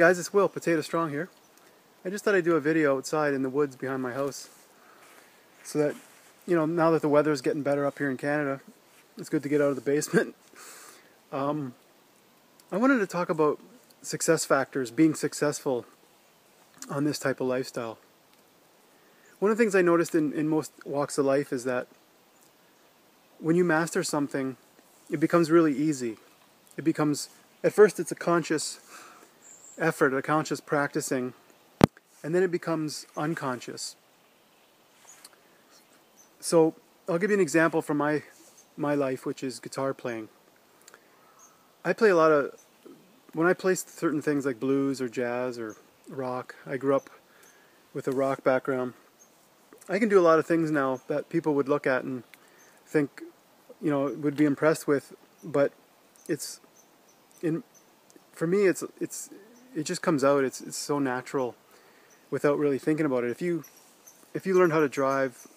Hey guys, it's Will, Potato Strong here. I just thought I'd do a video outside in the woods behind my house so that, now that the weather's getting better up here in Canada, it's good to get out of the basement. I wanted to talk about success factors, being successful on this type of lifestyle. One of the things I noticed in most walks of life is that when you master something, it becomes really easy. It becomes, at first it's a conscious effort, a conscious practicing, and then it becomes unconscious. So I'll give you an example from my life, which is guitar playing. I play a lot of, when I play certain things like blues or jazz or rock, I grew up with a rock background. I can do a lot of things now that people would look at and think, would be impressed with, but for me it just comes out. It's so natural without really thinking about it. If you learn how to drive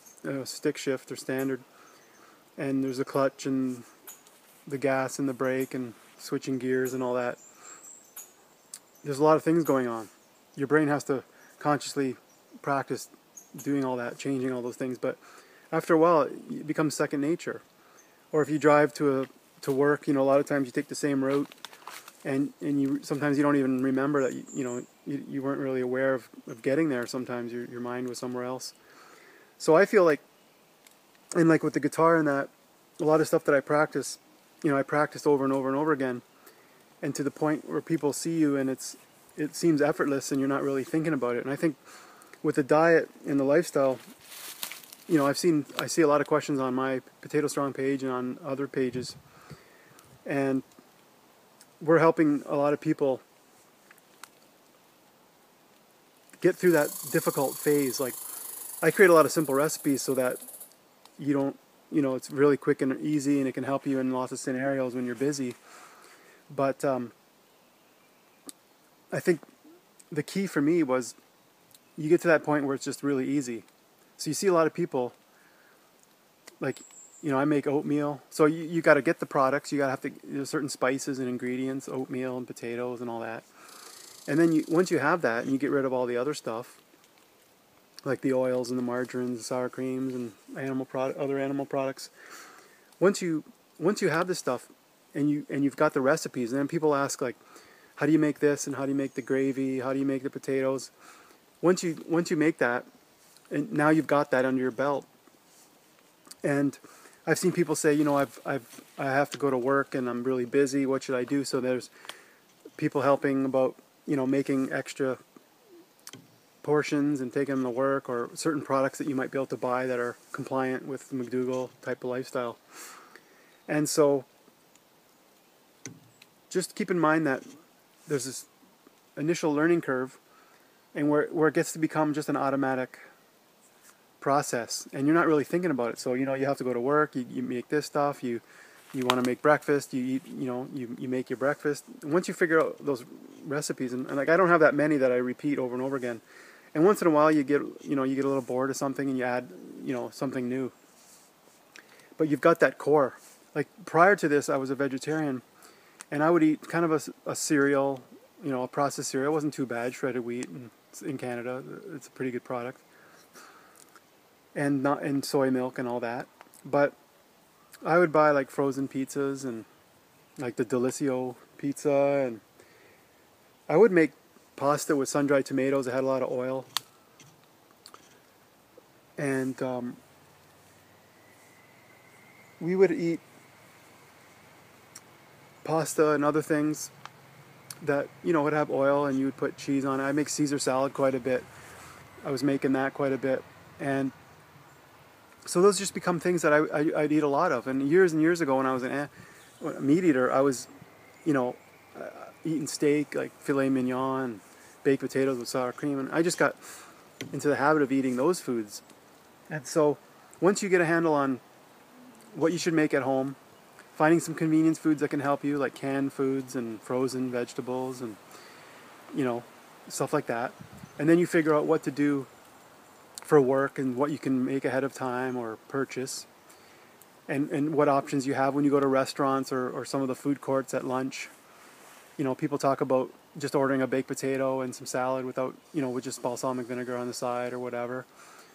stick shift or standard, and there's a clutch and the gas and the brake and switching gears and all that, there's a lot of things going on. Your brain has to consciously practice doing all that, changing all those things, but after a while it becomes second nature. Or if you drive to work, a lot of times you take the same route, and sometimes you don't even remember that you weren't really aware of getting there. Sometimes your mind was somewhere else. So I feel like, and like with the guitar and that, a lot of stuff that I practice, I practiced over and over and over again, and to the point where people see you and it seems effortless and you're not really thinking about it. And I think with the diet and the lifestyle, I see a lot of questions on my Potato Strong page and on other pages, and we're helping a lot of people get through that difficult phase. Like, I create a lot of simple recipes so that you don't, it's really quick and easy, and it can help you in lots of scenarios when you're busy. But I think the key for me was you get to that point where it's just really easy. So you see a lot of people, like, I make oatmeal. So you got to get the products. You got to have to, certain spices and ingredients, oatmeal and potatoes and all that. And then once you have that and you get rid of all the other stuff, like the oils and the margarines, the sour creams and other animal products. Once you have this stuff and you've got the recipes, and then people ask, like, how do you make this, and how do you make the gravy, how do you make the potatoes? Once you make that, and now you've got that under your belt. And I've seen people say, I have to go to work and I'm really busy. What should I do? So there's people helping about, making extra portions and taking them to work, or certain products that you might be able to buy that are compliant with the McDougall type of lifestyle. And so just keep in mind that there's this initial learning curve, and where it gets to become just an automatic process, and you're not really thinking about it. So you have to go to work, you make this stuff, you want to make breakfast, you eat, you make your breakfast. And once you figure out those recipes, and like, I don't have that many that I repeat over and over again, and once in a while you get a little bored of something and you add something new, but you've got that core. Like, prior to this I was a vegetarian, and I would eat kind of a cereal, a processed cereal. It wasn't too bad, shredded wheat, and in Canada it's a pretty good product, and soy milk and all that. But I would buy like frozen pizzas and like the Delissio pizza, and I would make pasta with sun-dried tomatoes that had a lot of oil, and we would eat pasta and other things that would have oil, and you would put cheese on it. I make Caesar salad quite a bit. I was making that quite a bit, and so those just become things that I'd eat a lot of. And years ago, when I was a meat eater, I was, eating steak, like filet mignon, and baked potatoes with sour cream, and I just got into the habit of eating those foods. And so once you get a handle on what you should make at home, finding some convenience foods that can help you, like canned foods and frozen vegetables and stuff like that, and then you figure out what to do for work and what you can make ahead of time or purchase, and what options you have when you go to restaurants or some of the food courts at lunch. You know, people talk about just ordering a baked potato and some salad without, you know, with just balsamic vinegar on the side or whatever.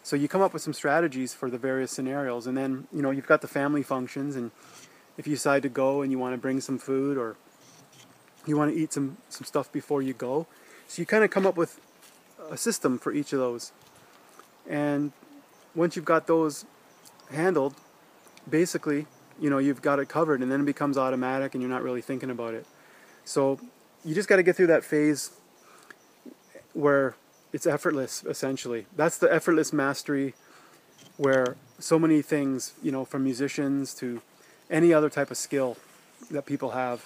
So you come up with some strategies for the various scenarios, and then, you know, you've got the family functions, and if you decide to go and you want to bring some food, or you want to eat some stuff before you go. So you kind of come up with a system for each of those. And once you've got those handled, basically, you know, you've got it covered, and then it becomes automatic and you're not really thinking about it. So you just got to get through that phase where it's effortless, essentially. That's the effortless mastery, where so many things, you know, from musicians to any other type of skill that people have,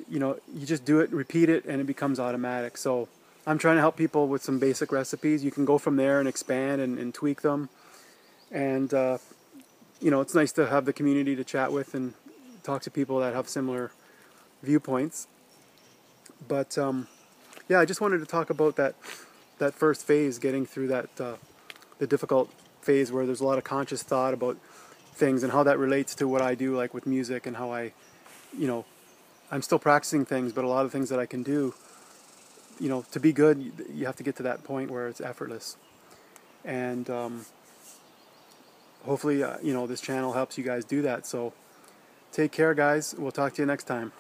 you know, you just do it, repeat it, and it becomes automatic. So I'm trying to help people with some basic recipes. You can go from there and expand and tweak them. And, you know, it's nice to have the community to chat with and talk to people that have similar viewpoints. But, yeah, I just wanted to talk about that first phase, getting through that, the difficult phase where there's a lot of conscious thought about things and how that relates to what I do, like with music, and how I, you know, I'm still practicing things, but a lot of things that I can do, you know, to be good, you have to get to that point where it's effortless. And hopefully, you know, this channel helps you guys do that. So take care, guys. We'll talk to you next time.